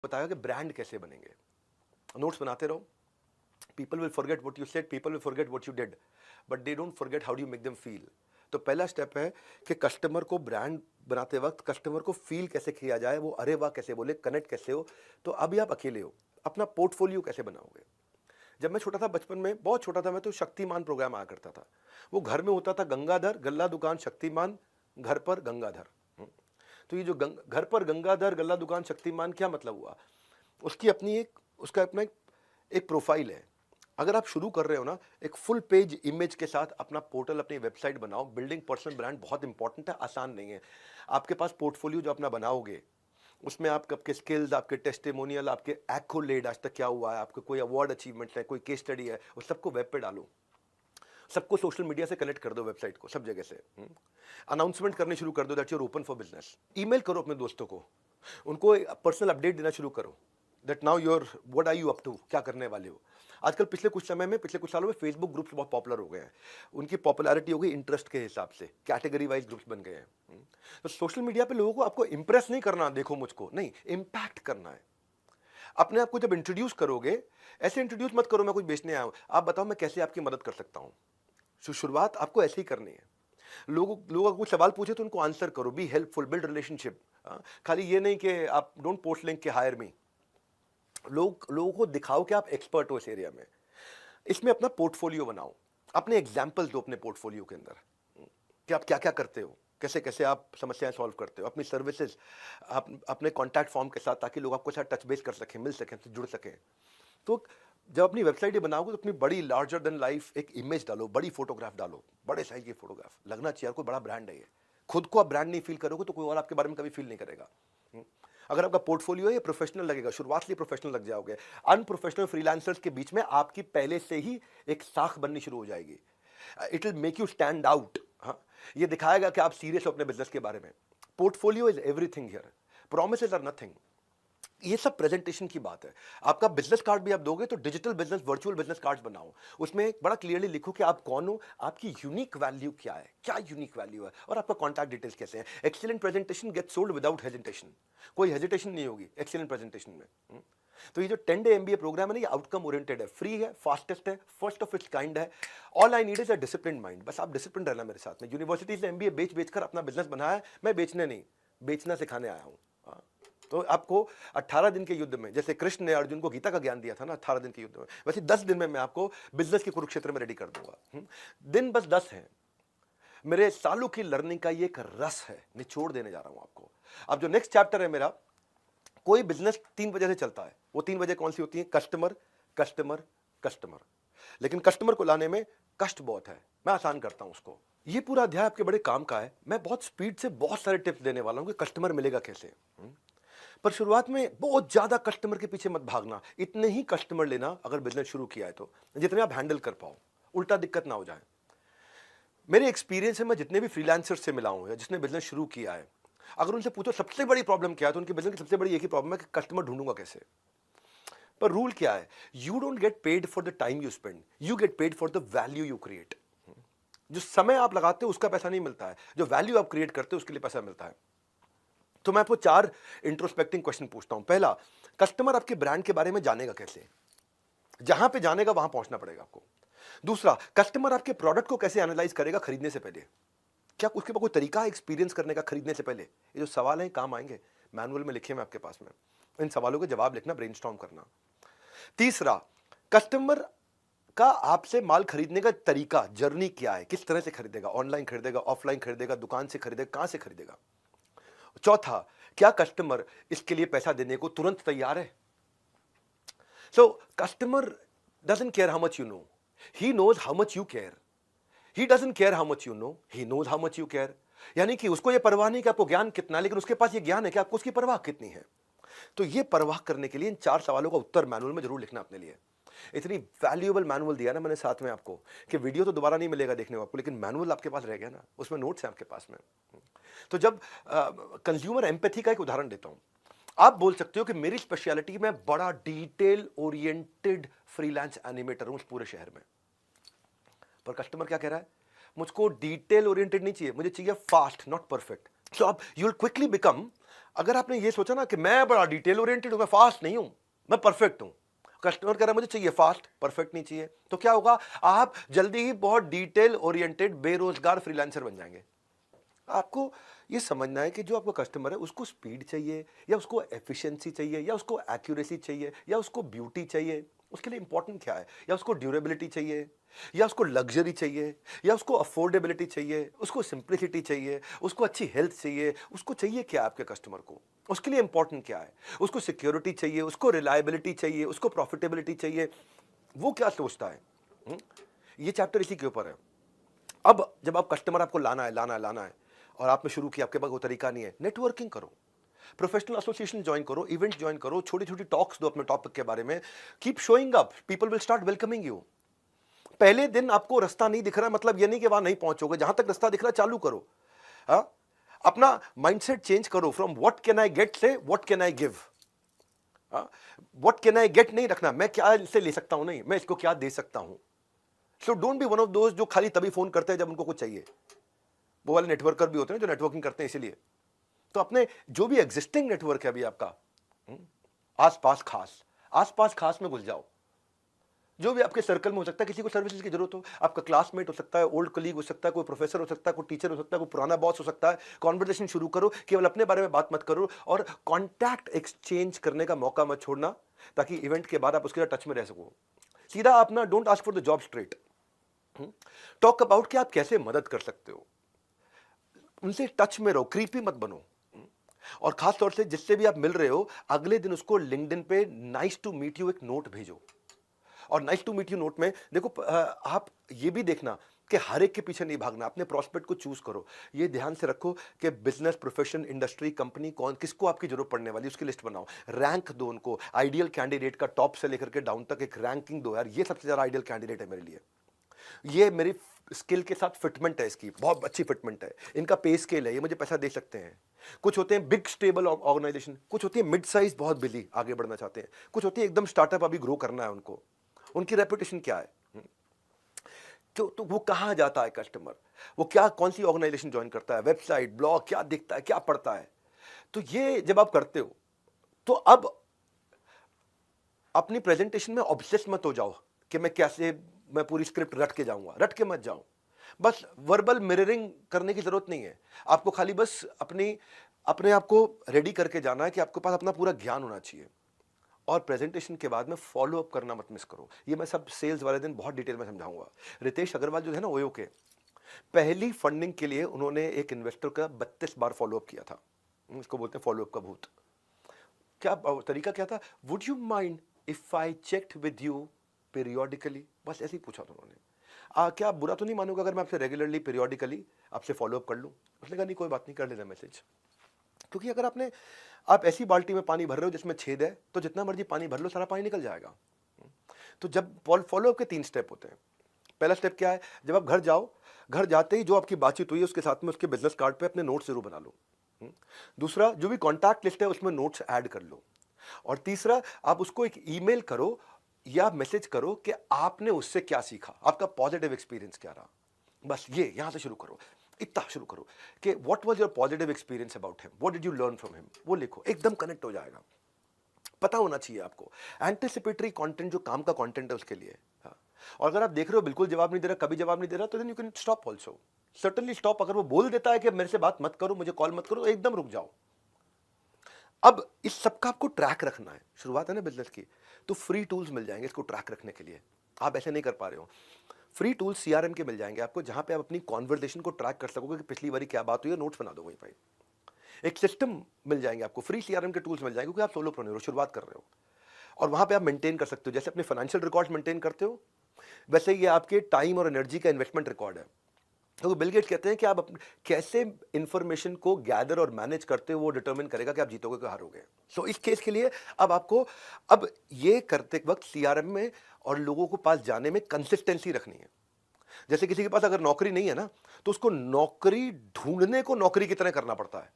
बताया कि ब्रांड कैसे बनेंगे। नोट्स बनाते रहो। People will forget what you said, people will forget what you did, but they don't forget how do you make them feel. तो पहला स्टेप है कि कस्टमर को ब्रांड बनाते वक्त कस्टमर को फील कैसे किया जाए, वो अरे वाह कैसे बोले, कनेक्ट कैसे हो। तो अभी आप अकेले हो, अपना पोर्टफोलियो कैसे बनाओगे। जब मैं छोटा था, बचपन में बहुत छोटा था मैं, तो शक्तिमान प्रोग्राम आया करता था। वो घर में होता था, गंगाधर गल्ला दुकान शक्तिमान, घर पर गंगाधर। तो ये जो घर पर गंगाधर गल्ला दुकान शक्तिमान, क्या मतलब हुआ, उसकी अपनी एक, उसका अपना एक प्रोफाइल है। अगर आप शुरू कर रहे हो ना, एक फुल पेज इमेज के साथ अपना पोर्टल, अपनी वेबसाइट बनाओ। बिल्डिंग पर्सनल ब्रांड बहुत इंपॉर्टेंट है, आसान नहीं है। आपके पास पोर्टफोलियो जो अपना बनाओगे, उसमें आप आपके स्किल्स, आपके टेस्टिमोनियल, आपके एक्कोलेड, आज तक क्या हुआ है, आपके कोई अवार्ड अचीवमेंट है, कोई केस स्टडी है, उस सबको वेब पे डालो। सबको सोशल मीडिया से कनेक्ट कर दो, वेबसाइट को सब जगह से अनाउंसमेंट करने शुरू कर दो that you're open for business. Email करो अपने दोस्तों को, उनको पर्सनल अपडेट देना शुरू करो that now you're what are you up to, क्या करने वाले हो। आजकल पिछले कुछ समय में, पिछले कुछ सालों में फेसबुक ग्रुप्स बहुत पॉपुलर हो गए हैं। उनकी पॉपुलैरिटी हो गई इंटरेस्ट के हिसाब से, कैटेगरी वाइज ग्रुप्स बन गए हैं। तो सोशल मीडिया पे लोगों को आपको इंप्रेस नहीं करना, देखो मुझको नहीं, इंपैक्ट करना है। अपने आप को जब इंट्रोड्यूस करोगे, ऐसे इंट्रोड्यूस मत करो मैं कुछ बेचने आया हूं, आप बताओ मैं कैसे आपकी मदद कर सकता हूं। शुरुआत आपको ऐसे ही करनी है। लोग अगर कुछ सवाल पूछे तो उनको आंसर करो, बी हेल्पफुल, बिल्ड रिलेशनशिप। खाली ये नहीं कि आप डोंट पोस्ट लिंक के हायर मी। लोगों को दिखाओ कि आप एक्सपर्ट हो इस एरिया में। इसमें अपना पोर्टफोलियो बनाओ, अपने एग्जाम्पल दो अपने पोर्टफोलियो के अंदर कि आप क्या क्या करते हो, कैसे कैसे आप समस्याएं सॉल्व करते हो, अपनी सर्विसेज आप अपने कॉन्टैक्ट फॉर्म के साथ, ताकि लोग आपको साथ टच बेस कर सकें, मिल सकें, जुड़ सकें। तो जब अपनी वेबसाइट ये बनाओगे तो अपनी बड़ी लार्जर देन लाइफ एक इमेज डालो, बड़ी फोटोग्राफ डालो, बड़े साइज की फोटोग्राफ, लगना चाहिए कोई बड़ा ब्रांड है ये। खुद को आप ब्रांड नहीं फील करोगे तो कोई और आपके बारे में कभी फील नहीं करेगा। अगर आपका पोर्टफोलियो है ये प्रोफेशनल लगेगा, शुरुआत से प्रोफेशनल लग जाओगे। अनप्रोफेशनल फ्रीलांसर्स के बीच में आपकी पहले से ही एक साख बननी शुरू हो जाएगी। It will make you stand out. हाँ, ये दिखाएगा कि आप सीरियस हो अपने बिजनेस के बारे में। Portfolio is everything here, promises are nothing. ये सब प्रेजेंटेशन की बात है। आपका बिजनेस कार्ड भी आप दोगे तो digital business, virtual business cards बनाओ। उसमें बड़ा क्लियरली लिखो कि आप कौन हो, आपकी यूनिक वैल्यू क्या है, क्या यूनिक वैल्यू है, और आपका कॉन्टैक्ट डिटेल्स कैसे हैं। Excellent presentation get sold without hesitation, कोई हेजिटेशन नहीं होगी एक्सीलेंट प्रेजेंटेशन में। तो ये जो 10 डे एमबीए प्रोग्राम है ना, ये आउटकम ओरिएंटेड है, फ्री है, फास्टेस्ट है, फर्स्ट ऑफ इट्स काइंड है। All I need is a discipline mind. बस आप डिसिप्लिन रहना मेरे साथ में। यूनिवर्सिटी से एमबीए बेच कर अपना बिजनेस बनाया है, मैं बेचने नहीं, बेचना सिखाने आया हूँ। तो आपको 18 दिन के युद्ध में, जैसे कृष्ण ने अर्जुन को गीता का ज्ञान दिया था ना 18 दिन के युद्ध में, वैसे 10 दिन में मैं आपको बिजनेस के कुरुक्षेत्र में रेडी कर दूंगा। दिन बस 10 है। मेरे सालों की लर्निंग का ये एक रस है, निचोड़ देने जा रहा हूं आपको। अब जो नेक्स्ट चैप्टर है मेरा, कोई बिजनेस 3 वजह से चलता है। वो 3 वजह कौन सी होती है? Customer, customer, customer. लेकिन कस्टमर को लाने में कष्ट बहुत है, मैं आसान करता हूं उसको। ये पूरा अध्याय आपके बड़े काम का है। मैं बहुत स्पीड से बहुत सारे टिप्स देने वाला हूं कि कस्टमर मिलेगा कैसे। पर शुरुआत में बहुत ज्यादा कस्टमर के पीछे मत भागना। इतने ही कस्टमर लेना अगर बिजनेस शुरू किया है तो, जितने आप हैंडल कर पाओ, उल्टा दिक्कत ना हो जाए। मेरे एक्सपीरियंस है, मैं जितने भी फ्रीलांसर से मिला हूं या जिसने बिजनेस शुरू किया है, अगर उनसे पूछो सबसे बड़ी प्रॉब्लम क्या है, तो उनके बिजनेस की सबसे बड़ी एक ही प्रॉब्लम है कि कस्टमर ढूंढूंगा कैसे। पर रूल क्या है? You don't get paid for the time you spend, you get paid for the value you create. जो समय आप लगाते हो उसका पैसा नहीं मिलता है, जो वैल्यू आप क्रिएट करते हो उसके लिए पैसा मिलता है। तो मैं आपको 4 इंट्रोस्पेक्टिंग क्वेश्चन पूछता हूं। पहला, कस्टमर आपके ब्रांड के बारे में जानेगा कैसे? जहां पे जानेगा वहां पहुंचना पड़ेगा आपको। दूसरा, कस्टमर आपके प्रोडक्ट को कैसे एनालाइज करेगा खरीदने से पहले? क्या उसके पास कोई तरीका है एक्सपीरियंस करने का खरीदने से पहले? ये जो सवाल है काम आएंगे, मैनुअल में लिखे मैं आपके पास में। इन सवालों के जवाब लिखना, ब्रेनस्टॉर्म करना। तीसरा, कस्टमर का आपसे माल खरीदने का तरीका, जर्नी क्या है, किस तरह से खरीदेगा, ऑनलाइन खरीदेगा, ऑफलाइन खरीदेगा, दुकान से खरीदेगा, कहां से खरीदेगा। चौथा, क्या कस्टमर इसके लिए पैसा देने को तुरंत तैयार है? So customer doesn't care how much you know, he knows how much you care. He doesn't care how much you know, he knows how much you care. यानी कि उसको यह परवाह नहीं कि आपको ज्ञान कितना है, लेकिन उसके पास यह ज्ञान है कि आपको उसकी परवाह कितनी है। तो यह परवाह करने के लिए इन 4 सवालों का उत्तर मैनुअल में जरूर लिखना अपने लिए। इतनी वैल्यूएबल मैनुअल दिया ना मैंने साथ में आपको कि वीडियो तो दोबारा नहीं मिलेगा देखने को आपको, लेकिन मैनुअल आपके पास रह गया ना, उसमें नोट्स हैं आपके पास में। तो जब कंज्यूमर एम्पैथी का एक उदाहरण देता हूं, आप बोल सकते हो कि मेरी स्पेशलिटी में बड़ा डिटेल ओरिएंटेड फ्रीलांस एनिमेटर हूं इस पूरे शहर में। पर कस्टमर क्या कह रहा है? मुझको डिटेल ओरिएंटेड नहीं चाहिए, मुझे चाहिए फास्ट, नॉट परफेक्ट। सो अब यू विल क्विकली बिकम अगर आपने ये सोचा ना कि मैं बड़ा डिटेल ओरिएंटेड हूं, मैं फास्ट नहीं हूं, मैं परफेक्ट हूं, कस्टमर कह रहा है मुझे चाहिए फास्ट, परफेक्ट नहीं चाहिए, तो क्या होगा, आप जल्दी ही बहुत डिटेल ओरिएंटेड बेरोजगार फ्रीलांसर बन जाएंगे। आपको ये समझना है कि जो आपका कस्टमर है उसको स्पीड चाहिए, या उसको एफिशिएंसी चाहिए, या उसको एक्यूरेसी चाहिए, या उसको ब्यूटी चाहिए, उसके लिए इंपॉर्टेंट क्या है, या उसको ड्यूरेबिलिटी चाहिए, या उसको लग्जरी चाहिए, या उसको अफोर्डेबिलिटी चाहिए, उसको सिंप्लिसिटी चाहिए, उसको अच्छी हेल्थ चाहिए, उसको चाहिए क्या आपके कस्टमर को, उसके लिए इंपॉर्टेंट क्या है, उसको सिक्योरिटी चाहिए, उसको रिलायबिलिटी चाहिए, उसको प्रॉफिटेबिलिटी चाहिए, वो क्या सोचता है। हुँ? ये चैप्टर इसी के ऊपर है। अब जब आप कस्टमर आपको लाना है और आपने शुरू किया, आपके पास वो तरीका नहीं है, नेटवर्किंग करो, प्रोफेशनल एसोसिएशन ज्वाइन करो, इवेंट ज्वाइन करो, छोटी छोटी टॉक्स दो अपने टॉपिक के बारे में, keep showing up, people will start welcoming you. पहले दिन आपको रास्ता नहीं दिख रहा, मतलब ये नहीं कि वहां नहीं पहुंचोगे, जहां तक रास्ता दिख रहा है चालू करो। हाँ, अपना माइंडसेट चेंज करो, from what can I get से what can I give. What can I get नहीं रखना, मैं क्या इससे ले सकता हूं, नहीं, मैं इसको क्या दे सकता हूं। So don't be one of दोस्त जो खाली तभी फोन करते हैं जब उनको कुछ चाहिए। वो वाले नेटवर्कर भी होते हैं जो नेटवर्किंग करते हैं इसीलिए। तो अपने जो भी एग्जिस्टिंग नेटवर्क है अभी आपका, आसपास खास में घुस जाओ। जो भी आपके सर्कल में हो सकता है, किसी को सर्विसेज की जरूरत हो, आपका क्लासमेट हो सकता है, ओल्ड कलीग हो सकता है, कोई प्रोफेसर हो सकता है, कोई टीचर हो सकता है, कोई पुराना बॉस हो सकता है, कॉन्वर्सेशन शुरू करो, केवल अपने बारे में बात मत करो, और कॉन्टैक्ट एक्सचेंज करने का मौका मत छोड़ना, ताकि इवेंट के बाद आप उसके साथ टच में रह सको। सीधा अपना don't ask for the job straight, talk about कि आप कैसे मदद कर सकते हो, उनसे टच में रहो, क्रीपी मत बनो। और खास तौर से जिससे भी आप मिल रहे हो, अगले दिन उसको लिंक्डइन पे नाइस टू मीट यू एक नोट भेजो। और nice to meet you note में देखो, आप ये भी देखना कि हर एक के पीछे नहीं भागना, अपने प्रोस्पेक्ट को चूज करो। ये ध्यान से रखो कि बिजनेस, प्रोफेशन, इंडस्ट्री, कंपनी, कौन किसको आपकी जरूरत पड़ने वाली, उसकी लिस्ट बनाओ, रैंक दो उनको, आइडियल कैंडिडेट का टॉप से लेकर के डाउन तक एक रैंकिंग दो, यार ये सबसे ज्यादा आइडियल कैंडिडेट है मेरे लिए, ये मेरी स्किल के साथ फिटमेंट है, इसकी बहुत अच्छी फिटमेंट है, इनका पे स्केल है, ये मुझे पैसा दे सकते हैं। कुछ होते हैं बिग स्टेबल ऑर्गेनाइजेशन, कुछ होती है मिड साइज बहुत बिजी आगे बढ़ना चाहते हैं, कुछ होती है एकदम स्टार्टअप अभी ग्रो करना है उनको, उनकी रेपुटेशन क्या है, तो वो कहाँ जाता है कस्टमर, वो क्या कौन सी ऑर्गेनाइजेशन ज्वाइन करता है, वेबसाइट, ब्लॉग क्या देखता है, क्या पढ़ता है। तो ये जब आप करते हो तो अब अपनी प्रेजेंटेशन में ऑब्सेस मत हो जाओ कि मैं पूरी स्क्रिप्ट रट के जाऊंगा, रट के मत जाओ। बस वर्बल मिररिंग करने की जरूरत नहीं है, आपको खाली बस अपने आप को रेडी करके जाना है कि आपके पास अपना पूरा ज्ञान होना चाहिए। और प्रेजेंटेशन के बाद में फॉलो अप करना मत मिस करो, ये मैं सब सेल्स वाले दिन बहुत डिटेल में समझाऊंगा। रितेश अग्रवाल जो है ना ओयो के, पहली फंडिंग के लिए उन्होंने एक इन्वेस्टर का 32 बार फॉलो अप किया था, इसको बोलते हैं फॉलो अप का भूत। क्या तरीका क्या था, would you mind if I checked with you periodically, बस ऐसे ही पूछा था उन्होंने। क्या बुरा तो नहीं मानोगे अगर मैं आपसे रेगुलरली पीरियोडिकली आपसे फॉलो अप कर लूं। उसने कहा नहीं कोई बात नहीं, कर लेना मैसेज। क्योंकि अगर आप ऐसी बाल्टी में पानी भर रहे हो जिसमें छेद है, तो जितना मर्जी पानी भर लो सारा पानी निकल जाएगा। तो जब फॉलो अप के 3 स्टेप होते हैं। पहला स्टेप क्या है, जब आप घर जाओ, घर जाते ही जो आपकी बातचीत हुई है उसके साथ में उसके बिजनेस कार्ड पे अपने नोट्स जरूर बना लो। दूसरा, जो भी कॉन्टैक्ट लिस्ट है उसमें नोट्स ऐड कर लो। और तीसरा, आप उसको एक ईमेल करो या मैसेज करो कि आपने उससे क्या सीखा, आपका पॉजिटिव एक्सपीरियंस क्या रहा। बस ये यहां से शुरू करो, इतना शुरू करो कि what was your positive experience about him, what did you learn from him, वो लिखो, एकदम कनेक्ट हो जाएगा। पता होना चाहिए आपको एंटिसिपेटरी कंटेंट, जो काम का कंटेंट है उसके लिए। हाँ। और अगर आप देख रहे हो बिल्कुल जवाब नहीं दे रहा, कभी जवाब नहीं दे रहा, तो then you can stop also, certainly stop. अगर वो बोल देता है कि मेरे से बात मत करो, मुझे कॉल मत करो, तो एकदम रुक जाओ। अब इस सबका आपको ट्रैक रखना है, शुरुआत है ना बिजनेस की, तो फ्री टूल्स मिल जाएंगे इसको ट्रैक रखने के लिए। आप ऐसे नहीं कर पा रहे हो, फ्री टूल्स सीआरएम के मिल जाएंगे आपको, जहां पे आप अपनी कॉन्वर्सेशन को ट्रैक कर सकोगे कि पिछली बारी क्या बात हुई है, नोट्स बना दो वहीं पर। एक सिस्टम मिल जाएंगे आपको, फ्री सीआरएम के टूल्स मिल जाएंगे, क्योंकि आप सोलोप्रेन्योर हो, शुरुआत कर रहे हो। और वहां पे आप मेंटेन कर सकते हो, जैसे अपने फाइनेंशियल रिकॉर्ड मेंटेन करते हो, वैसे ये आपके टाइम और एनर्जी का इन्वेस्टमेंट रिकॉर्ड है। तो बिल गेट्स कहते हैं कि आप कैसे इंफॉर्मेशन को गैदर और मैनेज करते हो, वो डिटरमिन करेगा कि आप जीतोगे कि हारोगे। सो इस केस के लिए अब ये करते वक्त सीआरएम में और लोगों को पास जाने में कंसिस्टेंसी रखनी है। जैसे किसी के पास अगर नौकरी नहीं है ना, तो उसको नौकरी ढूंढने को नौकरी की तरह करना पड़ता है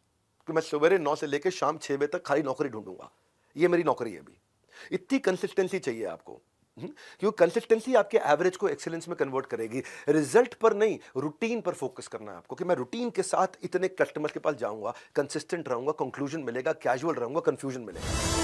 कि मैं सवेरे 9 से लेकर शाम 6 बजे तक खाली नौकरी ढूंढूंगा, ये मेरी नौकरी है। अभी इतनी कंसिस्टेंसी चाहिए आपको। क्योंकि कंसिस्टेंसी आपके एवरेज को एक्सीलेंस में कन्वर्ट करेगी। रिजल्ट पर नहीं, रूटीन पर फोकस करना है आपको कि मैं रूटीन के साथ इतने कस्टमर्स के पास जाऊंगा, कंसिस्टेंट रहूंगा, कंक्लूजन मिलेगा, कैजुअल रहूंगा, कंफ्यूजन मिलेगा।